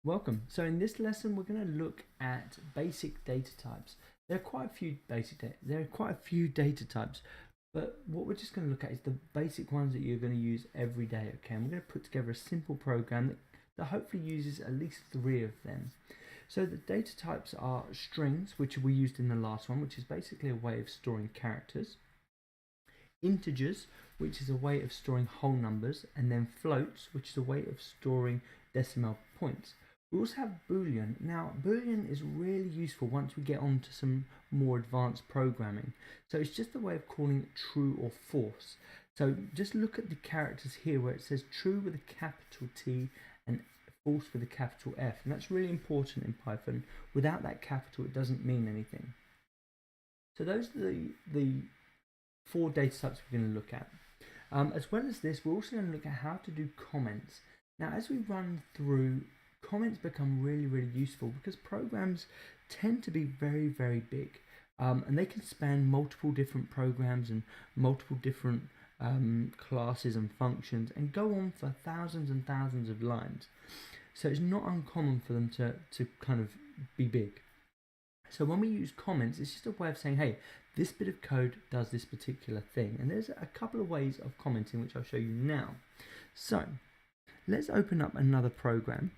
Welcome. So in this lesson, we're going to look at basic data types. There are quite a few data types, but what we're just going to look at is the basic ones that you're going to use every day. Okay, and we're going to put together a simple program that hopefully uses at least 3 of them. So the data types are strings, which we used in the last one, which is basically a way of storing characters. Integers, which is a way of storing whole numbers, and then floats, which is a way of storing decimal points. We also have Boolean. Now, Boolean is really useful once we get on to some more advanced programming. So it's just a way of calling true or false. So just look at the characters here where it says true with a capital T and false with a capital F. And that's really important in Python. Without that capital, it doesn't mean anything. So those are the 4 data types we're going to look at. As well as this, we're also going to look at how to do comments. Now, as we run through, comments become really useful because programs tend to be very big, and they can span multiple different programs and multiple different classes and functions and go on for thousands and thousands of lines. So it's not uncommon for them to kind of be big. So when we use comments, it's just a way of saying, hey, this bit of code does this particular thing. And there's a couple of ways of commenting, which I'll show you now. So let's open up another program.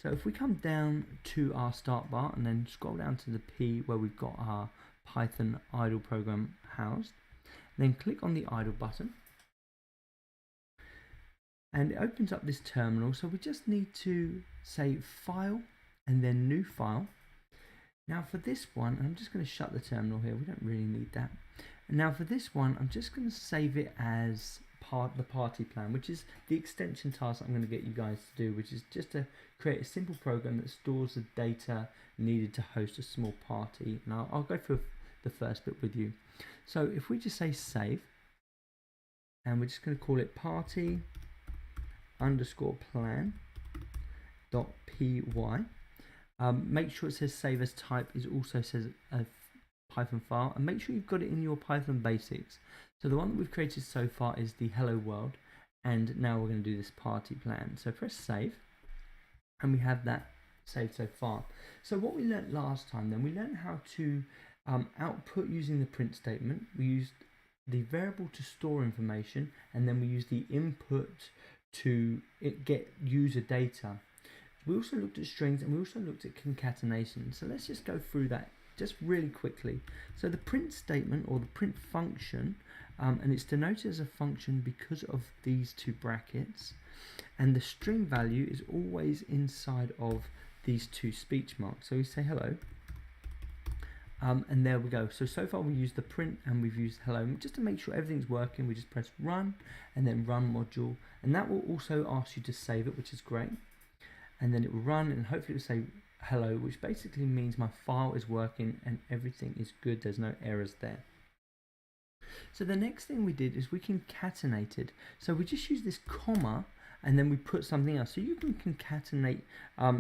So if we come down to our start bar and then scroll down to the P where we've got our Python idle program housed, then click on the idle button. And it opens up this terminal. So we just need to say file and then new file. Now for this one, I'm just going to shut the terminal here. We don't really need that. And now for this one, I'm just going to save it as the party plan, which is the extension task I'm going to get you guys to do, which is just to create a simple program that stores the data needed to host a small party. And I'll go through the first bit with you. So if we just say save, and we're just going to call it party underscore plan dot py. Make sure it says save as type. It also says a Python file, and make sure you've got it in your Python basics. So the one that we've created so far is the hello world, and now we're going to do this party plan. So press save, and we have that saved so far. So what we learned last time, then we learned how to output using the print statement. We used the variable to store information, and then we used the input to get user data. We also looked at strings, and we also looked at concatenation. So let's just go through that just really quickly. So the print statement, or the print function, and it's denoted as a function because of these 2 brackets, and the string value is always inside of these 2 speech marks. So we say hello, and there we go. So far we used the print and we've used hello. Just to make sure everything's working, we just press run and then run module, and that will also ask you to save it, which is great. And then it will run, and hopefully it will say hello, which basically means my file is working and everything is good. There's no errors there. So the next thing we did is we concatenated. So we just use this comma and then we put something else. So you can concatenate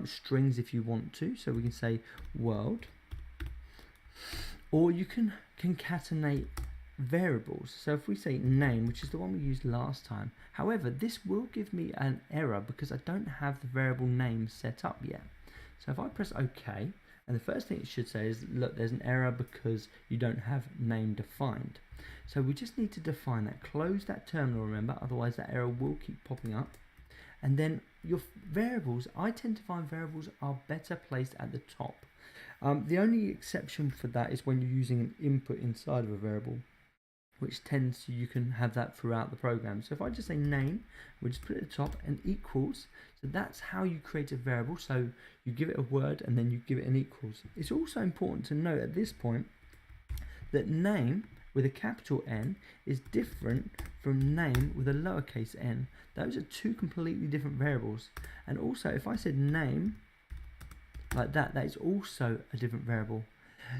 strings if you want to. So we can say world, or you can concatenate variables. So if we say name, which is the one we used last time, however, this will give me an error because I don't have the variable name set up yet. So if I press OK, and the first thing it should say is, look, there's an error because you don't have name defined. So we just need to define that. Close that terminal, remember, otherwise that error will keep popping up. And then your variables, I tend to find variables are better placed at the top. The only exception for that is when you're using an input inside of a variable, which tends to, you can have that throughout the program. So if I just say name, we just put it at the top, and equals. So that's how you create a variable. So you give it a word and then you give it an equals. It's also important to note at this point that name with a capital N is different from name with a lowercase n. Those are 2 completely different variables. And also if I said name like that, that is also a different variable.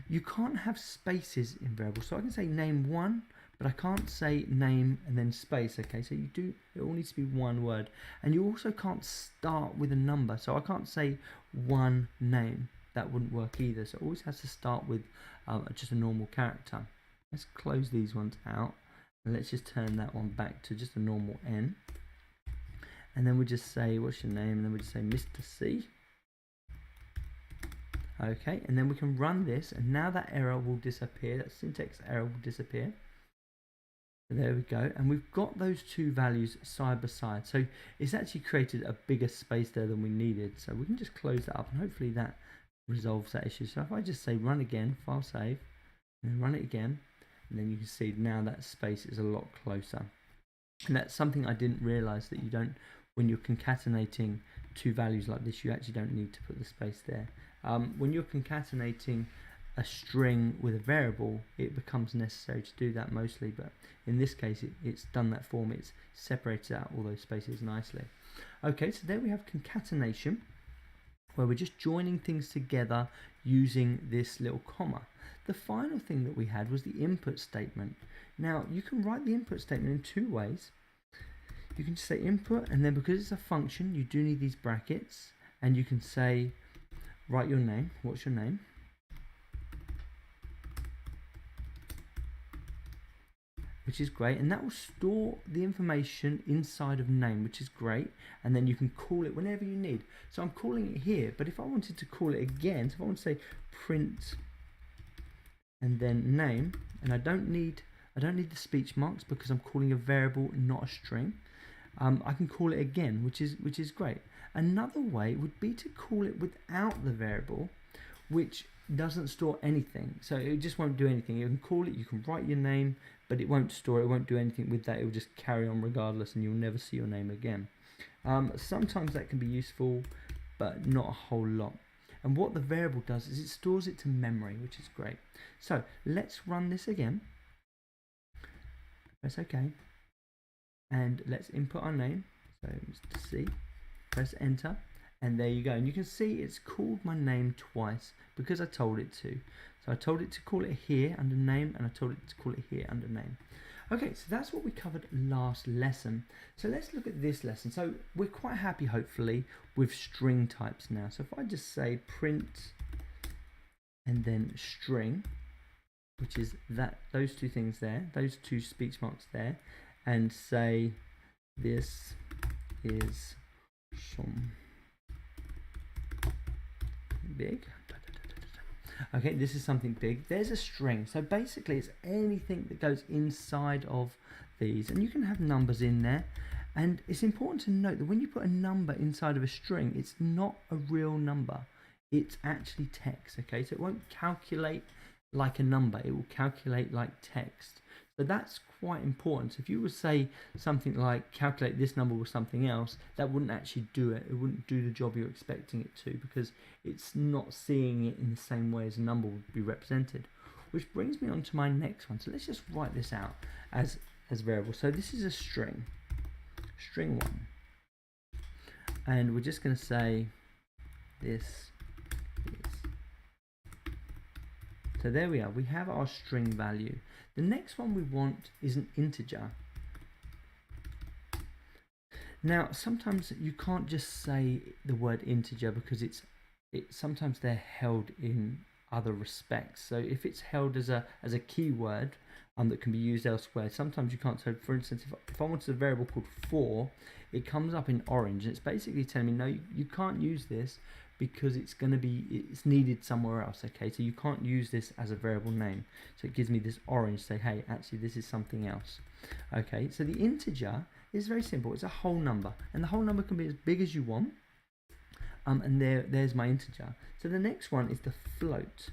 You can't have spaces in variables. So I can say name 1, but I can't say name and then space. Okay, so it all needs to be one word. And you also can't start with a number. So I can't say 1 name. That wouldn't work either. So it always has to start with just a normal character. Let's close these ones out, and let's just turn that one back to just a normal n. and then we just say, what's your name? And then we just say Mr. C. Okay, and then we can run this, and now that error will disappear, that syntax error will disappear. So there we go, and we've got those two values side by side. So it's actually created a bigger space there than we needed. So we can just close that up, and hopefully that resolves that issue. So if I just say run again, file save, and then run it again, and then you can see now that space is a lot closer. And that's something I didn't realize, that you don't, when you're concatenating two values like this, you actually don't need to put the space there. When you're concatenating a string with a variable, it becomes necessary to do that mostly, but in this case it's done that for me. It's separated out all those spaces nicely. Okay, so there we have concatenation, where we're just joining things together using this little comma. The final thing that we had was the input statement. Now you can write the input statement in two ways. You can just say input, and then because it's a function you do need these brackets, and you can say write your name. What's your name? Which is great, and that will store the information inside of name, which is great, and then you can call it whenever you need. So I'm calling it here, but if I wanted to call it again, so if I want to say print and then name, and I don't need the speech marks because I'm calling a variable, not a string. I can call it again, which is great. Another way would be to call it without the variable, which doesn't store anything, so it just won't do anything. You can call it, you can write your name, but it won't store it, won't do anything with that. It will just carry on regardless, and you'll never see your name again. Sometimes that can be useful, but not a whole lot. And what the variable does is it stores it to memory, which is great. So let's run this again. Press OK, and let's input our name. So Mr. C. Press enter, and there you go. And you can see it's called my name twice because I told it to. So I told it to call it here under name, and I told it to call it here under name. Okay, so that's what we covered last lesson. So let's look at this lesson. So we're quite happy, hopefully, with string types now. So if I just say print and then string, which is those two things there, those two speech marks there, and say this is some big. Okay, this is something big. There's a string. So basically it's anything that goes inside of these, and you can have numbers in there. And it's important to note that when you put a number inside of a string, it's not a real number. It's actually text. Okay, so it won't calculate like a number. It will calculate like text. So that's quite important. So if you would say something like calculate this number with something else, that wouldn't actually do it. It wouldn't do the job you're expecting it to, because it's not seeing it in the same way as a number would be represented. Which brings me on to my next one. So let's just write this out as variable. So this is a string 1, and we're just going to say this is. So there we are. We have our string value. The next one we want is an integer. Now sometimes you can't just say the word integer because sometimes they're held in other respects. So if it's held as a keyword that can be used elsewhere, sometimes you can't. So for instance, if I wanted a variable called 4, it comes up in orange, and it's basically telling me no, you can't use this because it's needed somewhere else. Okay, so you can't use this as a variable name. So it gives me this orange, say hey, actually this is something else. Okay, so the integer is very simple. It's a whole number, and the whole number can be as big as you want. And there's my integer. So the next one is the float.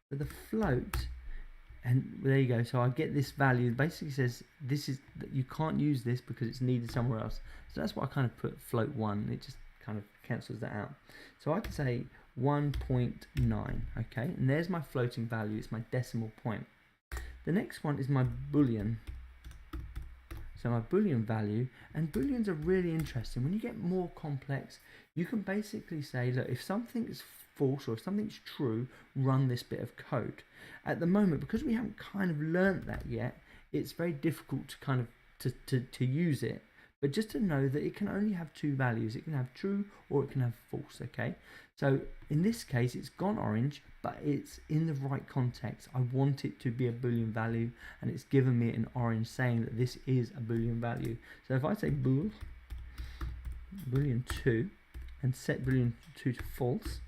So the float, and there you go. So I get this value. It basically says you can't use this because it's needed somewhere else. So that's why I kind of put float 1. It just kind of cancels that out. So I can say 1.9. Okay, and there's my floating value. It's my decimal point. The next one is my Boolean. So my Boolean value, and Booleans are really interesting. When you get more complex, you can basically say that if something is false or if something's true, run this bit of code. At the moment, because we haven't kind of learnt that yet, it's very difficult to kind of to use it. But just to know that it can only have two values. It can have true or it can have false, okay? So in this case, it's gone orange, but it's in the right context. I want it to be a Boolean value, and it's given me an orange saying that this is a Boolean value. So if I say bool, boolean 2 and set boolean 2 to false,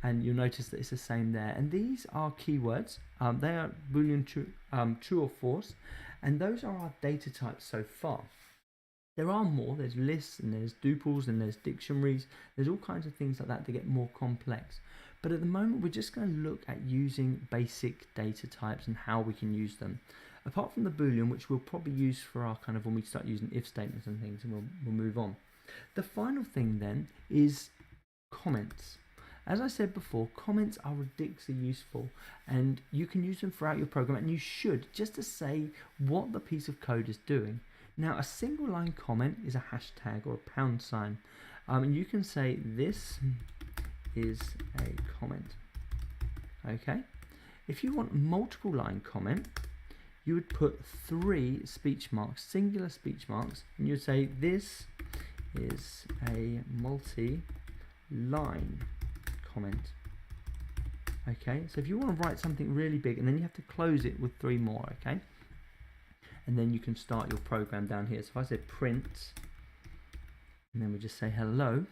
and you'll notice that it's the same there. And these are keywords. They are boolean true or false, and those are our data types so far. There are more. There's lists and there's tuples and there's dictionaries. There's all kinds of things like that to get more complex. But at the moment, we're just going to look at using basic data types and how we can use them. Apart from the Boolean, which we'll probably use for our kind of when we start using if statements and things, and we'll move on. The final thing then is comments. As I said before, comments are ridiculously useful, and you can use them throughout your program, and you should, just to say what the piece of code is doing. Now, a single line comment is a hashtag or a pound sign, and you can say this is a comment. Okay, if you want multiple line comment, you would put 3 speech marks, singular speech marks, and you'd say this is a multi-line comment. Okay, so if you want to write something really big, and then you have to close it with 3 more, okay, and then you can start your program down here. So if I say print, and then we just say hello,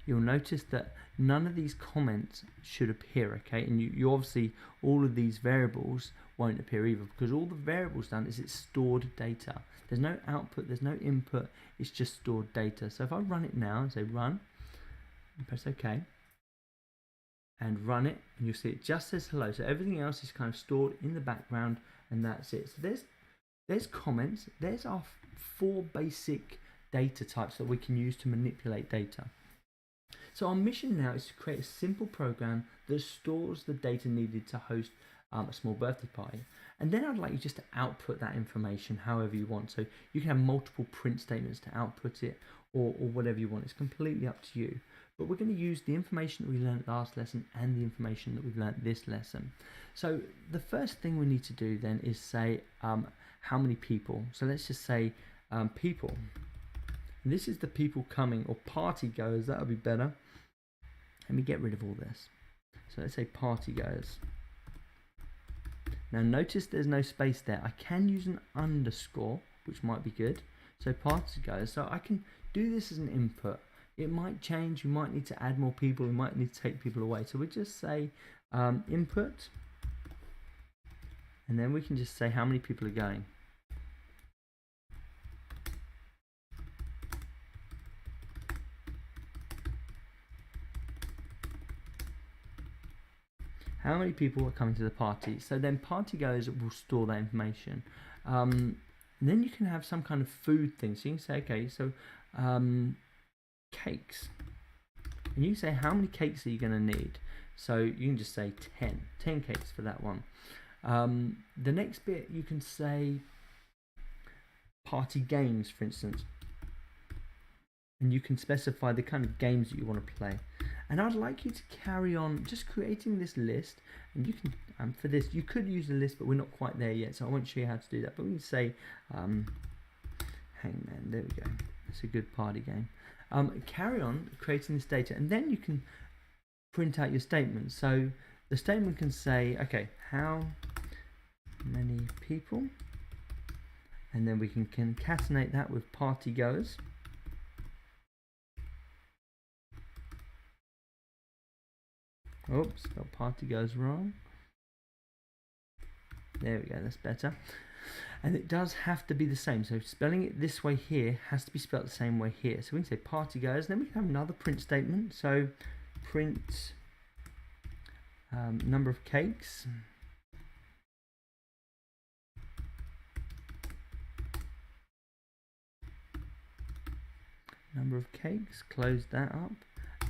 you'll notice that none of these comments should appear, okay, and you obviously, all of these variables won't appear either, because all the variables done is it's stored data. There's no output, there's no input, it's just stored data. So if I run it now and say run, and press OK, and run it, and you'll see it just says hello. So everything else is kind of stored in the background, and that's it. So there's comments, there's our 4 basic data types that we can use to manipulate data. So our mission now is to create a simple program that stores the data needed to host a small birthday party. And then I'd like you just to output that information however you want. So you can have multiple print statements to output it, or whatever you want. It's completely up to you. But we're going to use the information that we learned last lesson and the information that we've learned this lesson. So the first thing we need to do then is say how many people. So let's just say people. And this is the people coming, or party goers, that would be better. Let me get rid of all this. So let's say party goers. Now notice there's no space there. I can use an underscore, which might be good. So party goers. So I can do this as an input. It might change. You might need to add more people. You might need to take people away. So we just say input, and then we can just say how many people are going. How many people are coming to the party? So then party goers will store that information. And then you can have some kind of food thing. So you can say, okay, so cakes. And you can say how many cakes are you going to need. So you can just say 10 cakes for that one. The next bit you can say party games, for instance. And you can specify the kind of games that you want to play. And I'd like you to carry on just creating this list, and you can for this you could use a list, but we're not quite there yet, so I won't show you how to do that. But we can say hangman, there we go, that's a good party game. Carry on creating this data, and then you can print out your statement. So the statement can say, okay, how many people, and then we can concatenate that with party goers. Oops, spelled party goes wrong. There we go, that's better. And it does have to be the same. So spelling it this way here has to be spelled the same way here. So we can say party goes, then we can have another print statement. So print number of cakes. Number of cakes, close that up.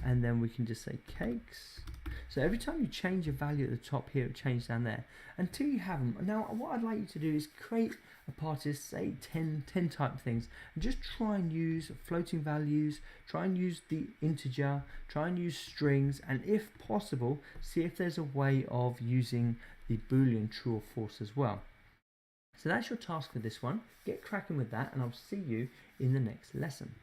And then we can just say cakes. So every time you change a value at the top here, it changes down there until you have them. Now, what I'd like you to do is create a party, say 10 type things, and just try and use floating values, try and use the integer, try and use strings, and if possible, see if there's a way of using the Boolean true or false as well. So that's your task for this one. Get cracking with that, and I'll see you in the next lesson.